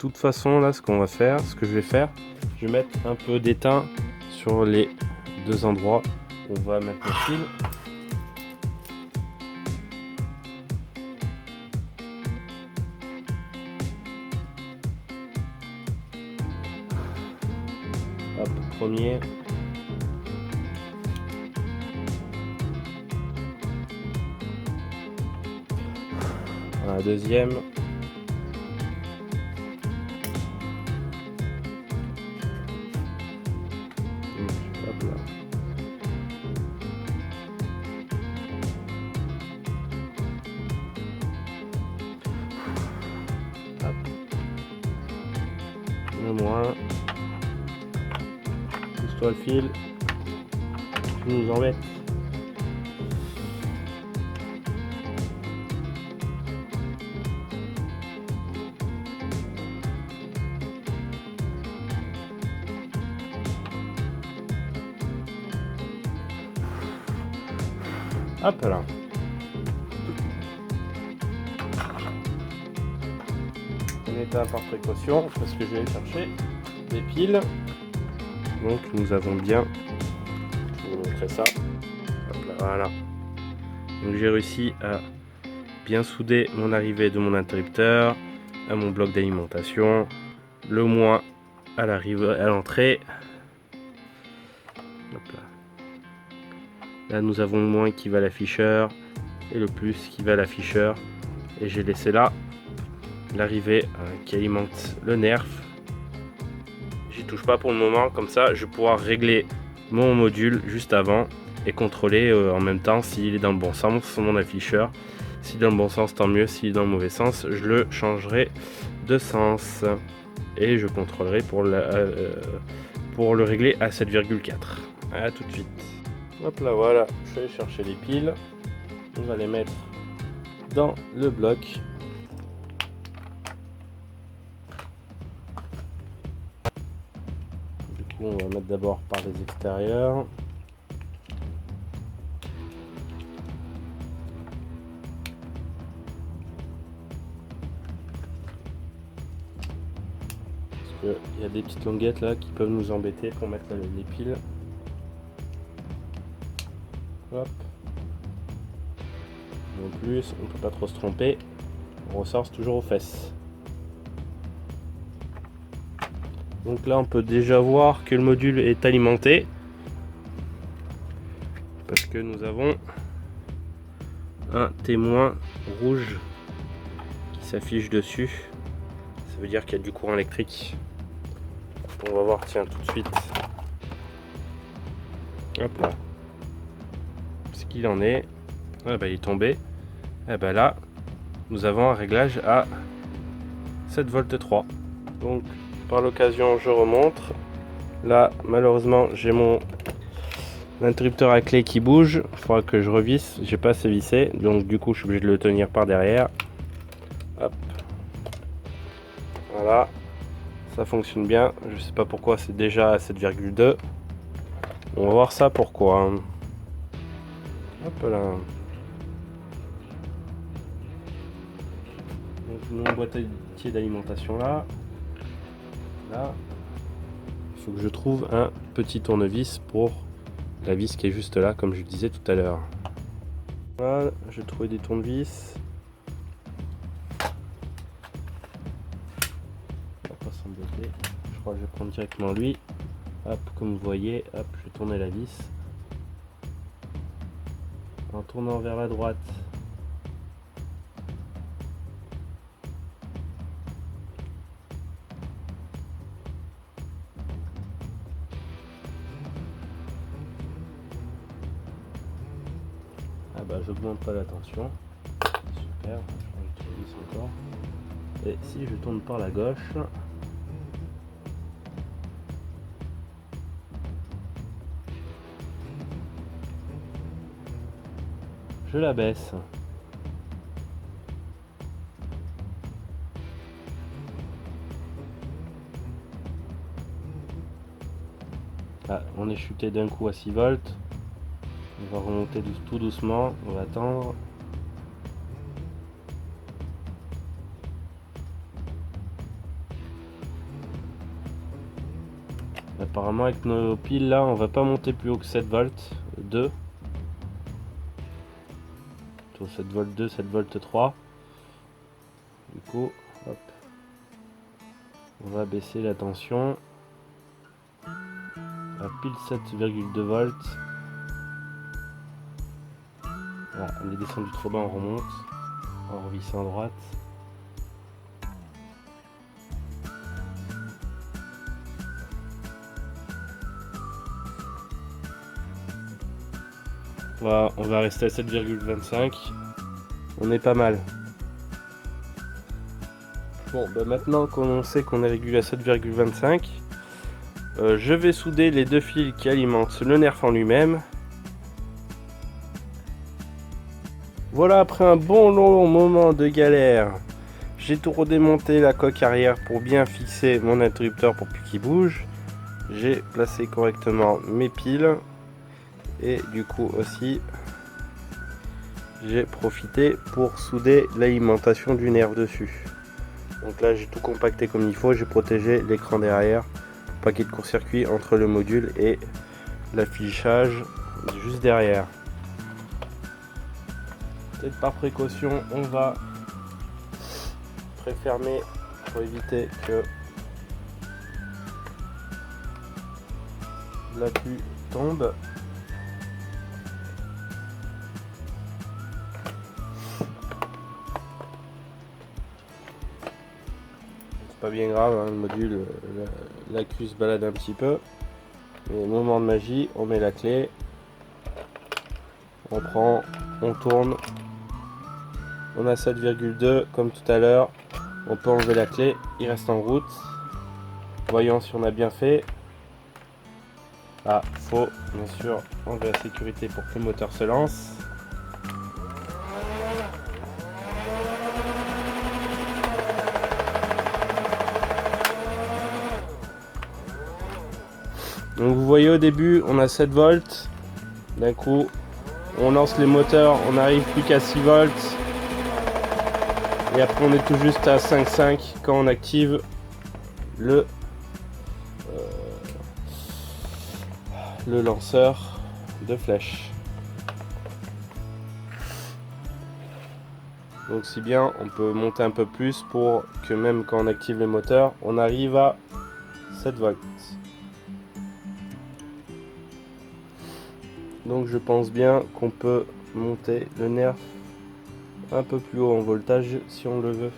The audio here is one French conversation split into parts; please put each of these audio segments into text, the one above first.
toute façon, là, ce que je vais faire, je vais mettre un peu d'étain sur les deux endroits où on va mettre le fil. Hop, premier. Un deuxième. Hop là. Hop. Le moins. Pousse-toi le fil. Tu nous embêtes. Hop là. On éteint par précaution parce que je vais chercher des piles. Donc nous avons bien, je vais vous montrer ça. Hop là, voilà. Donc j'ai réussi à bien souder mon arrivée de mon interrupteur à mon bloc d'alimentation, le moins à l'arrivée, à l'entrée. Là nous avons le moins qui va à l'afficheur et le plus qui va à l'afficheur, et j'ai laissé là l'arrivée qui alimente le nerf. J'y touche pas pour le moment, comme ça je vais pouvoir régler mon module juste avant et contrôler en même temps s'il est dans le bon sens mon afficheur. S'il est dans le bon sens, tant mieux. S'il est dans le mauvais sens, je le changerai de sens et je contrôlerai pour le régler à 7,4. A tout de suite. Hop là, voilà, je vais aller chercher les piles. On va les mettre dans le bloc. Du coup, on va mettre d'abord par les extérieurs. Parce qu'il y a des petites languettes là qui peuvent nous embêter pour mettre les piles. Hop. En plus, on peut pas trop se tromper. On ressort toujours aux fesses. Donc là, on peut déjà voir que le module est alimenté. Parce que nous avons un témoin rouge qui s'affiche dessus. Ça veut dire qu'il y a du courant électrique. On va voir, tiens, tout de suite. Hop là. Ce qu'il en est. Ah bah, il est tombé. Et bah là, nous avons un réglage à 7,3 V. Donc, par l'occasion, je remontre. Là, malheureusement, j'ai mon interrupteur à clé qui bouge. Il faudra que je revisse. J'ai pas assez vissé. Donc, du coup, je suis obligé de le tenir par derrière. Hop. Voilà. Ça fonctionne bien. Je sais pas pourquoi c'est déjà à 7,2. On va voir ça pourquoi. Hop là. Donc, mon boîtier d'alimentation là. Là. Il faut que je trouve un petit tournevis pour la vis qui est juste là, comme je le disais tout à l'heure. Voilà, j'ai trouvé des tournevis. On va pas s'embêter. Je crois que je vais prendre directement lui. Hop, comme vous voyez, hop, je vais tourner la vis. En tournant vers la droite. Ah bah j'augmente pas la tension. Super, je change de tournevis encore. Et si je tourne par la gauche, je la baisse. Ah, on est chuté d'un coup à 6 volts. On va remonter tout doucement, on va attendre. Apparemment avec nos piles là, on va pas monter plus haut que 7 volts 2. 7 volts 2, 7 volts 3. Du coup, hop. On va baisser la tension à pile 7,2 volts. Voilà, on est descendu trop bas, on remonte en revissant à droite. Voilà, on va rester à 7,25. On est pas mal. Bon, bah maintenant qu'on sait qu'on est régulé à 7,25, je vais souder les deux fils qui alimentent le nerf en lui-même. Voilà, après un bon long moment de galère, j'ai tout redémonté la coque arrière pour bien fixer mon interrupteur pour plus qu'il bouge. J'ai placé correctement mes piles. Et du coup aussi, j'ai profité pour souder l'alimentation du nerf dessus. Donc là, j'ai tout compacté comme il faut. J'ai protégé l'écran derrière pour pas qu'il y ait de court-circuit entre le module et l'affichage juste derrière. Peut-être par précaution, on va préfermer pour éviter que la pluie tombe. Pas bien grave, hein, le module, la queue se balade un petit peu. Mais moment de magie, on met la clé, on prend, on tourne, on a 7,2 comme tout à l'heure, on peut enlever la clé, il reste en route. Voyons si on a bien fait. Ah, faut bien sûr enlever la sécurité pour que le moteur se lance. Donc vous voyez au début on a 7 volts, d'un coup on lance les moteurs, on n'arrive plus qu'à 6 volts et après on est tout juste à 5,5 quand on active le lanceur de flèche. Donc si bien on peut monter un peu plus pour que même quand on active les moteurs on arrive à 7 volts. Donc je pense bien qu'on peut monter le nerf un peu plus haut en voltage si on le veut.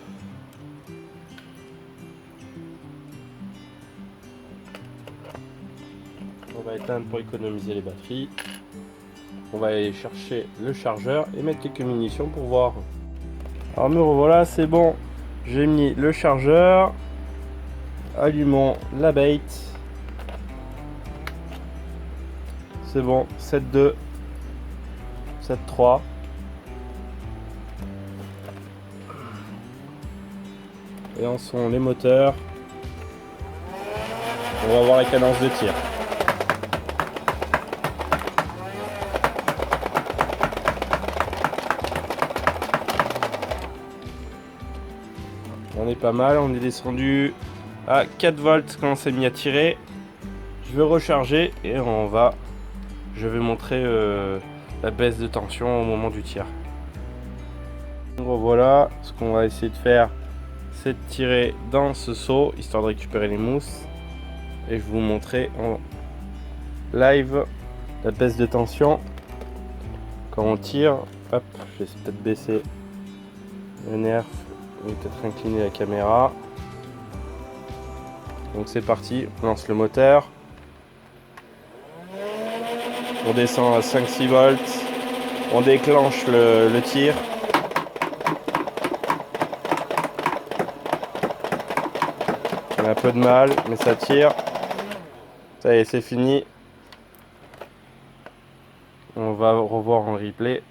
On va éteindre pour économiser les batteries. On va aller chercher le chargeur et mettre quelques munitions pour voir. Alors me revoilà, c'est bon. J'ai mis le chargeur. Allumons la bait. C'est bon, 7.2, 7.3. Et en sont les moteurs. On va voir la cadence de tir. On est pas mal, on est descendu à 4 volts quand on s'est mis à tirer. Je vais recharger et je vais montrer la baisse de tension au moment du tir. Donc voilà, ce qu'on va essayer de faire, c'est de tirer dans ce seau, histoire de récupérer les mousses. Et je vais vous montrer en live la baisse de tension quand on tire. Hop, je vais peut-être baisser le nerf, je vais peut-être incliner la caméra. Donc c'est parti, on lance le moteur. On descend à 5-6 volts, on déclenche le tir. On a un peu de mal, mais ça tire. Ça y est, c'est fini. On va revoir en replay.